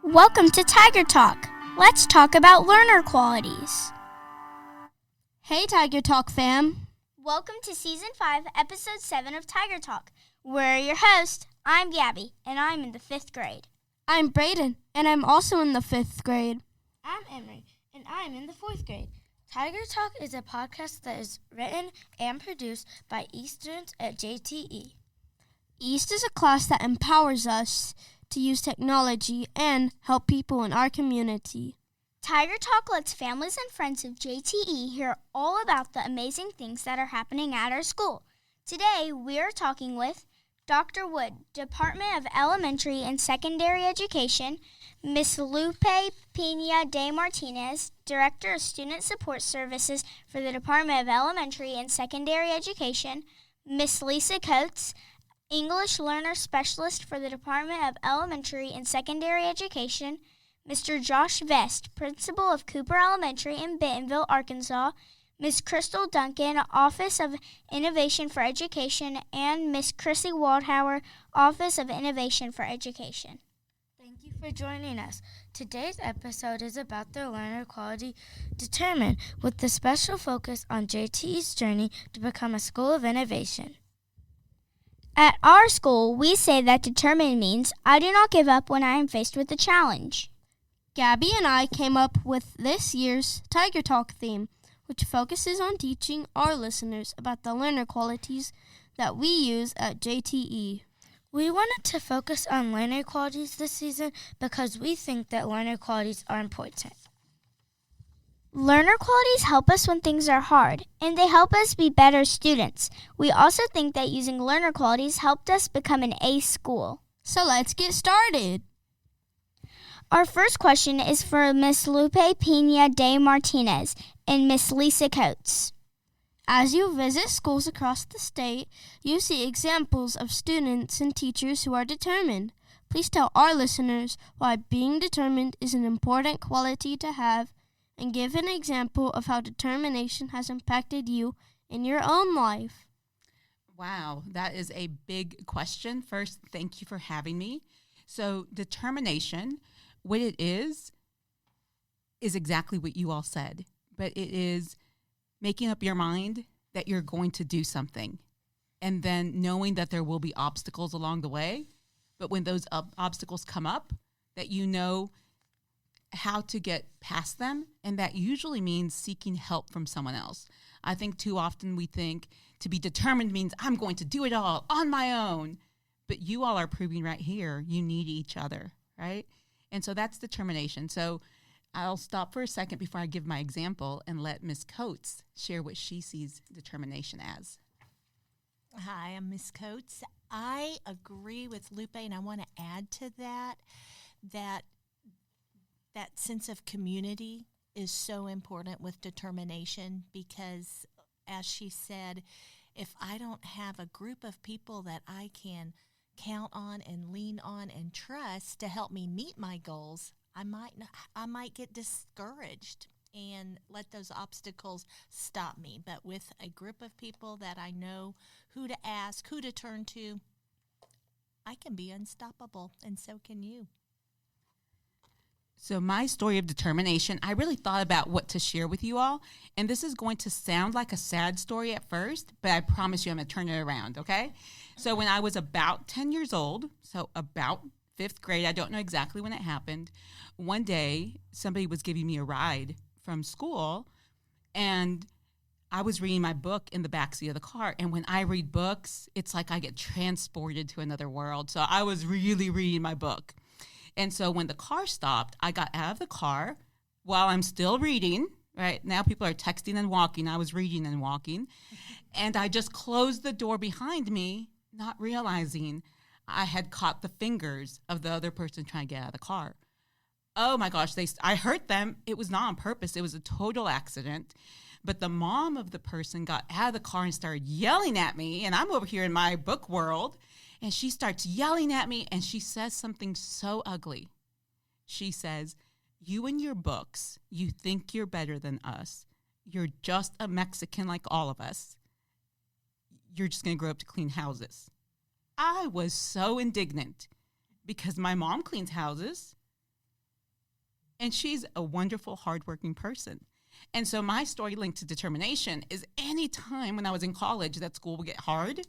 Welcome to Tiger Talk. Let's talk about learner qualities. Hey Tiger Talk fam. Welcome to Season 5, Episode 7 of Tiger Talk. We're your host. I'm Gabby, and I'm in the 5th grade. I'm Brayden, and I'm also in the 5th grade. I'm Emerie, and I'm in the 4th grade. Tiger Talk is a podcast that is written and produced by East students at JTE. East is a class that empowers us to use technology and help people in our community. Tiger Talk lets families and friends of JTE hear all about the amazing things that are happening at our school. Today, we are talking with Dr. Wood, Department of Elementary and Secondary Education, Miss Lupe Pina de Martinez, Director of Student Support Services for the Department of Elementary and Secondary Education, Miss Lisa Coates, English Learner Specialist for the Department of Elementary and Secondary Education, Mr. Josh Vest, Principal of Cooper Elementary in Bentonville, Arkansas, Ms. Crystal Duncan, Office of Innovation for Education, and Ms. Chrissy Waldhauer, Office of Innovation for Education. Thank you for joining us. Today's episode is about the learner quality determined, with the special focus on JTE's journey to become a school of innovation. At our school, we say that determined means I do not give up when I am faced with a challenge. Gabby and I came up with this year's Tiger Talk theme, which focuses on teaching our listeners about the learner qualities that we use at JTE. We wanted to focus on learner qualities this season because we think that learner qualities are important. Learner qualities help us when things are hard, and they help us be better students. We also think that using learner qualities helped us become an A school. So let's get started. Our first question is for Miss Lupe Pina de Martinez and Miss Lisa Coates. As you visit schools across the state, you see examples of students and teachers who are determined. Please tell our listeners why being determined is an important quality to have, and give an example of how determination has impacted you in your own life. Wow, that is a big question. First, thank you for having me. So determination, what it is exactly what you all said, but it is making up your mind that you're going to do something, and then knowing that there will be obstacles along the way, but when those obstacles come up, that you know how to get past them, and that usually means seeking help from someone else. I think too often we think to be determined means I'm going to do it all on my own, but you all are proving right here you need each other, right? And so that's determination. So I'll stop for a second before I give my example and let Ms. Coates share what she sees determination as. Hi, I'm Ms. Coates. I agree with Lupe, and I want to add to that sense of community is so important with determination because, as she said, if I don't have a group of people that I can count on and lean on and trust to help me meet my goals, I might get discouraged and let those obstacles stop me. But with a group of people that I know who to ask, who to turn to, I can be unstoppable, and so can you. So my story of determination, I really thought about what to share with you all. And this is going to sound like a sad story at first, but I promise you I'm going to turn it around, okay? So when I was about 10 years old, so about 5th grade, I don't know exactly when it happened, one day somebody was giving me a ride from school, and I was reading my book in the backseat of the car. And when I read books, it's like I get transported to another world. So I was really reading my book. And so when the car stopped, I got out of the car while I'm still reading, right? Now people are texting and walking. I was reading and walking. And I just closed the door behind me, not realizing I had caught the fingers of the other person trying to get out of the car. Oh my gosh, I hurt them. It was not on purpose. It was a total accident. But the mom of the person got out of the car and started yelling at me. And I'm over here in my book world. And she starts yelling at me, and she says something so ugly. She says, "You and your books, you think you're better than us. You're just a Mexican like all of us. You're just going to grow up to clean houses." I was so indignant because my mom cleans houses. And she's a wonderful, hardworking person. And so my story linked to determination is any time when I was in college that school would get hard,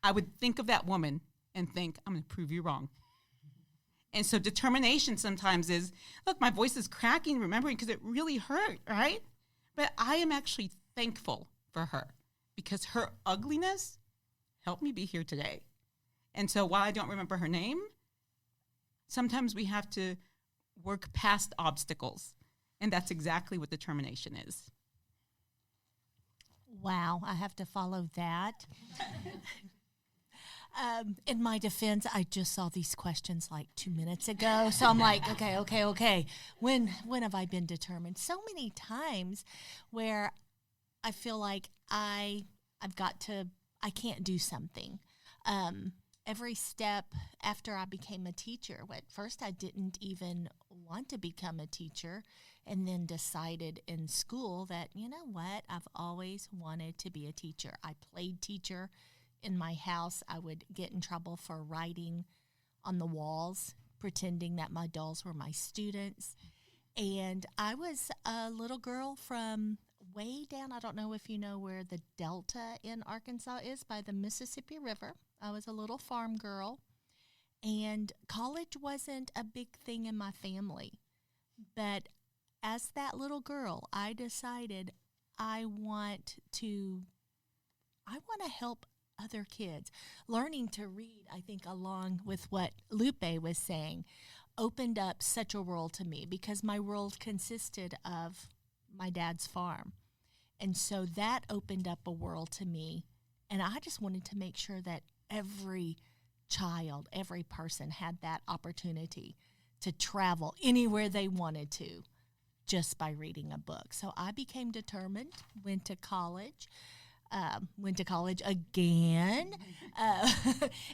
I would think of that woman and think, I'm going to prove you wrong. And so determination sometimes is, look, my voice is cracking, remembering, because it really hurt, right? But I am actually thankful for her because her ugliness helped me be here today. And so while I don't remember her name, sometimes we have to work past obstacles. And that's exactly what determination is. Wow, I have to follow that. In my defense, I just saw these questions like 2 minutes ago. So I'm like, okay. When have I been determined? So many times where I feel like I can't do something. Every step after I became a teacher, at first I didn't even want to become a teacher, and then decided in school that, you know what, I've always wanted to be a teacher. I played teacher in my house. I would get in trouble for writing on the walls, pretending that my dolls were my students. And I was a little girl from way down, I don't know if you know where the Delta in Arkansas is, by the Mississippi River. I was a little farm girl, and college wasn't a big thing in my family. But as that little girl, I decided I want to help other kids. Learning to read, I think, along with what Lupe was saying, opened up such a world to me because my world consisted of my dad's farm. And so that opened up a world to me. And I just wanted to make sure that every child, every person had that opportunity to travel anywhere they wanted to just by reading a book. So I became determined, went to college again,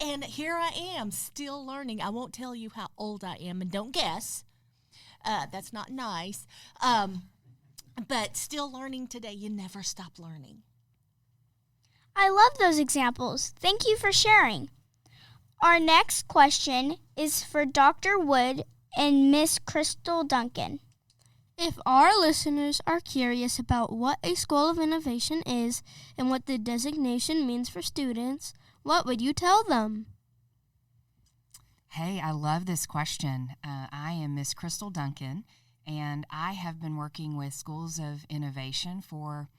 and here I am still learning. I won't tell you how old I am, and don't guess. That's not nice. But still learning today. You never stop learning. I love those examples. Thank you for sharing. Our next question is for Dr. Wood and Miss Crystal Duncan. If our listeners are curious about what a School of Innovation is and what the designation means for students, what would you tell them? Hey, I love this question. I am Miss Crystal Duncan, and I have been working with Schools of Innovation for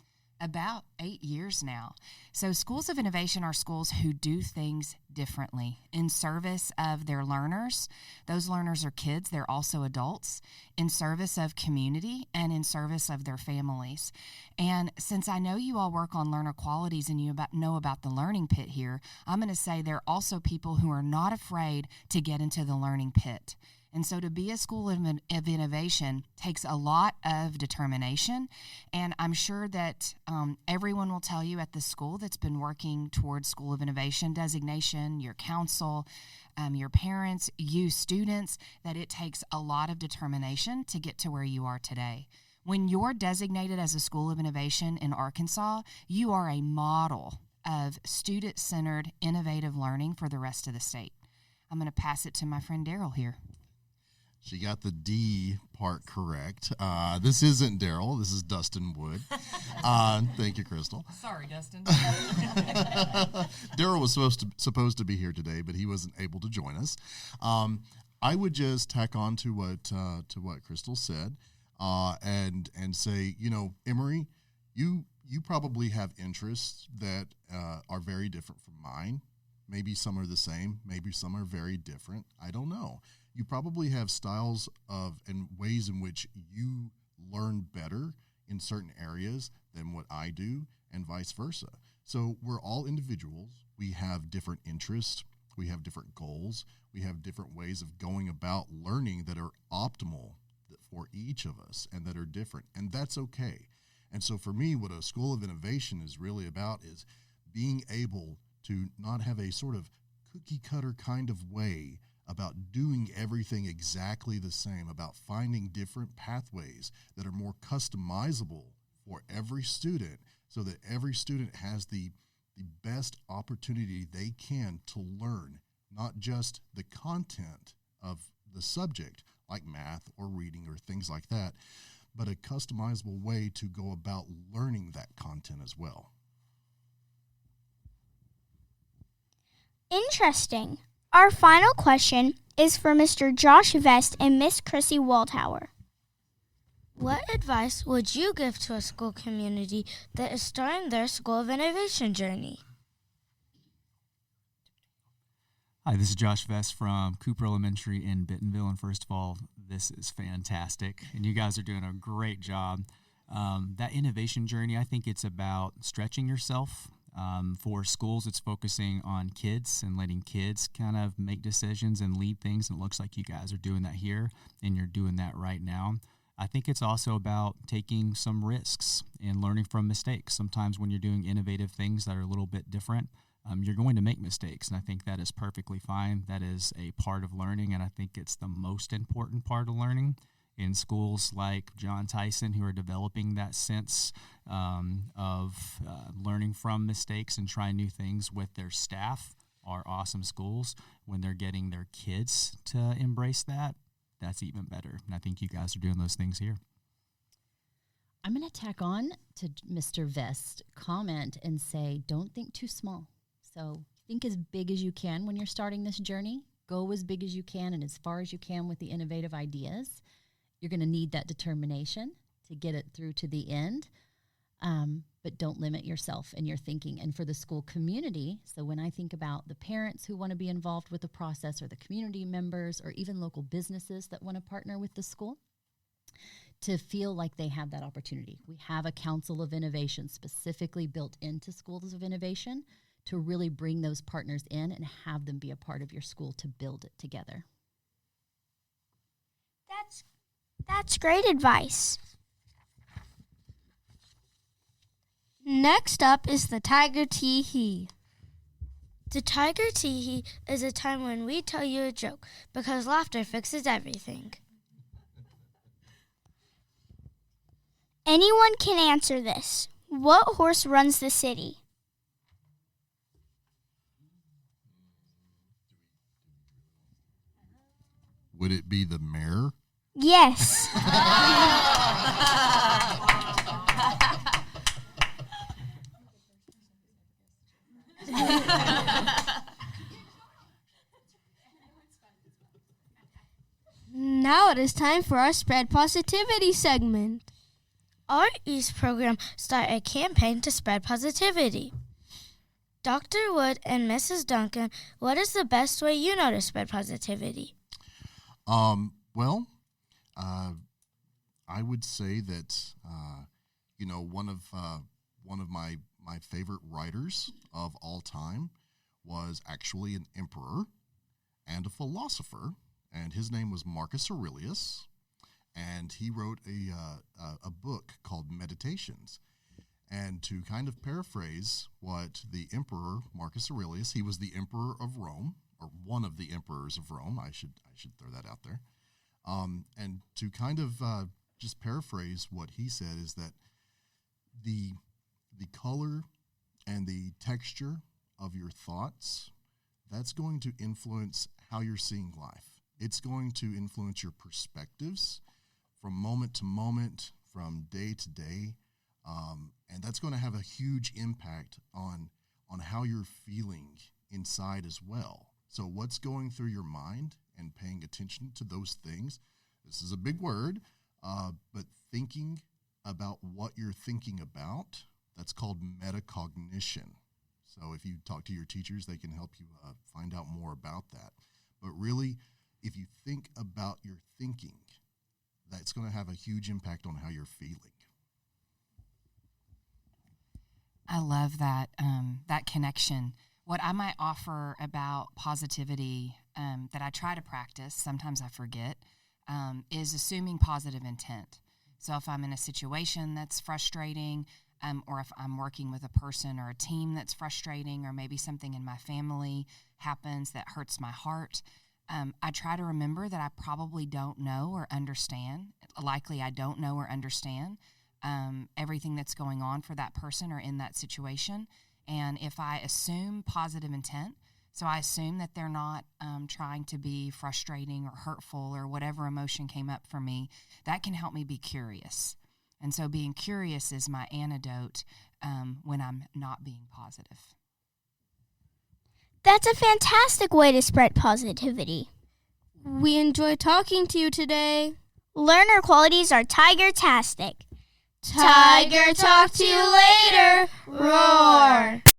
about 8 years now. So Schools of Innovation are schools who do things differently in service of their learners. Those learners are kids. They're also adults, in service of community and in service of their families. And since I know you all work on learner qualities and you know about the learning pit here, I'm going to say there are also people who are not afraid to get into the learning pit. And so to be a school of innovation takes a lot of determination. And I'm sure that everyone will tell you at the school that's been working towards School of Innovation designation, your council, your parents, you students, that it takes a lot of determination to get to where you are today. When you're designated as a School of Innovation in Arkansas, you are a model of student-centered, innovative learning for the rest of the state. I'm going to pass it to my friend Daryl here. She got the D part correct. This isn't Daryl. This is Dustin Wood. Thank you, Crystal. Sorry, Dustin. Daryl was supposed to be here today, but he wasn't able to join us. I would just tack on to what Crystal said, and say, Emerie, you probably have interests that are very different from mine. Maybe some are the same. Maybe some are very different. I don't know. You probably have styles and ways in which you learn better in certain areas than what I do, and vice versa. So we're all individuals. We have different interests. We have different goals. We have different ways of going about learning that are optimal for each of us and that are different, and that's okay. And so for me, what a School of Innovation is really about is being able to not have a sort of cookie-cutter kind of way about doing everything exactly the same, about finding different pathways that are more customizable for every student so that every student has the best opportunity they can to learn, not just the content of the subject, like math or reading or things like that, but a customizable way to go about learning that content as well. Interesting. Our final question is for Mr. Josh Vest and Miss Chrissy Waldhauer. What advice would you give to a school community that is starting their School of Innovation journey? Hi, this is Josh Vest from Cooper Elementary in Bentonville. And first of all, this is fantastic. And you guys are doing a great job. That innovation journey, I think it's about stretching yourself. For schools, it's focusing on kids and letting kids kind of make decisions and lead things. And it looks like you guys are doing that here, and you're doing that right now. I think it's also about taking some risks and learning from mistakes. Sometimes when you're doing innovative things that are a little bit different, you're going to make mistakes, and I think that is perfectly fine. That is a part of learning, and I think it's the most important part of learning. In schools like John Tyson, who are developing that sense of learning from mistakes and trying new things with their staff, are awesome schools. When they're getting their kids to embrace that, that's even better. And I think you guys are doing those things here. I'm going to tack on to Mr. Vest's comment and say, don't think too small. So think as big as you can when you're starting this journey. Go as big as you can and as far as you can with the innovative ideas. You're going to need that determination to get it through to the end. But don't limit yourself in your thinking. And for the school community, so when I think about the parents who want to be involved with the process, or the community members, or even local businesses that want to partner with the school, to feel like they have that opportunity. We have a Council of Innovation specifically built into Schools of Innovation to really bring those partners in and have them be a part of your school to build it together. That's great advice. Next up is the Tiger Tee-Hee. The Tiger Tee-Hee is a time when we tell you a joke, because laughter fixes everything. Anyone can answer this. What horse runs the city? Would it be the mayor? Yes. Now it is time for our Spread Positivity segment. Our East program started a campaign to spread positivity. Dr. Wood and Mrs. Duncan, what is the best way you know to spread positivity? Well, I would say that one of my favorite writers of all time was actually an emperor and a philosopher, and his name was Marcus Aurelius, and he wrote a book called Meditations. And to kind of paraphrase what the emperor Marcus Aurelius, he was the emperor of Rome, or one of the emperors of Rome. I should throw that out there. And to kind of just paraphrase what he said is that the color and the texture of your thoughts, that's going to influence how you're seeing life. It's going to influence your perspectives from moment to moment, from day to day, and that's going to have a huge impact on how you're feeling inside as well. So what's going through your mind and paying attention to those things, this is a big word, but thinking about what you're thinking about, that's called metacognition. So if you talk to your teachers, they can help you find out more about that. But really, if you think about your thinking, that's going to have a huge impact on how you're feeling. I love that that connection. What I might offer about positivity that I try to practice, sometimes I forget, is assuming positive intent. So if I'm in a situation that's frustrating, or if I'm working with a person or a team that's frustrating, or maybe something in my family happens that hurts my heart, I try to remember that I probably don't know or understand. Likely I don't know or understand everything that's going on for that person or in that situation. And if I assume positive intent, So I assume that they're not trying to be frustrating or hurtful or whatever emotion came up for me. That can help me be curious. And so being curious is my antidote when I'm not being positive. That's a fantastic way to spread positivity. We enjoyed talking to you today. Learner qualities are tiger-tastic. Tiger, talk to you later. Roar.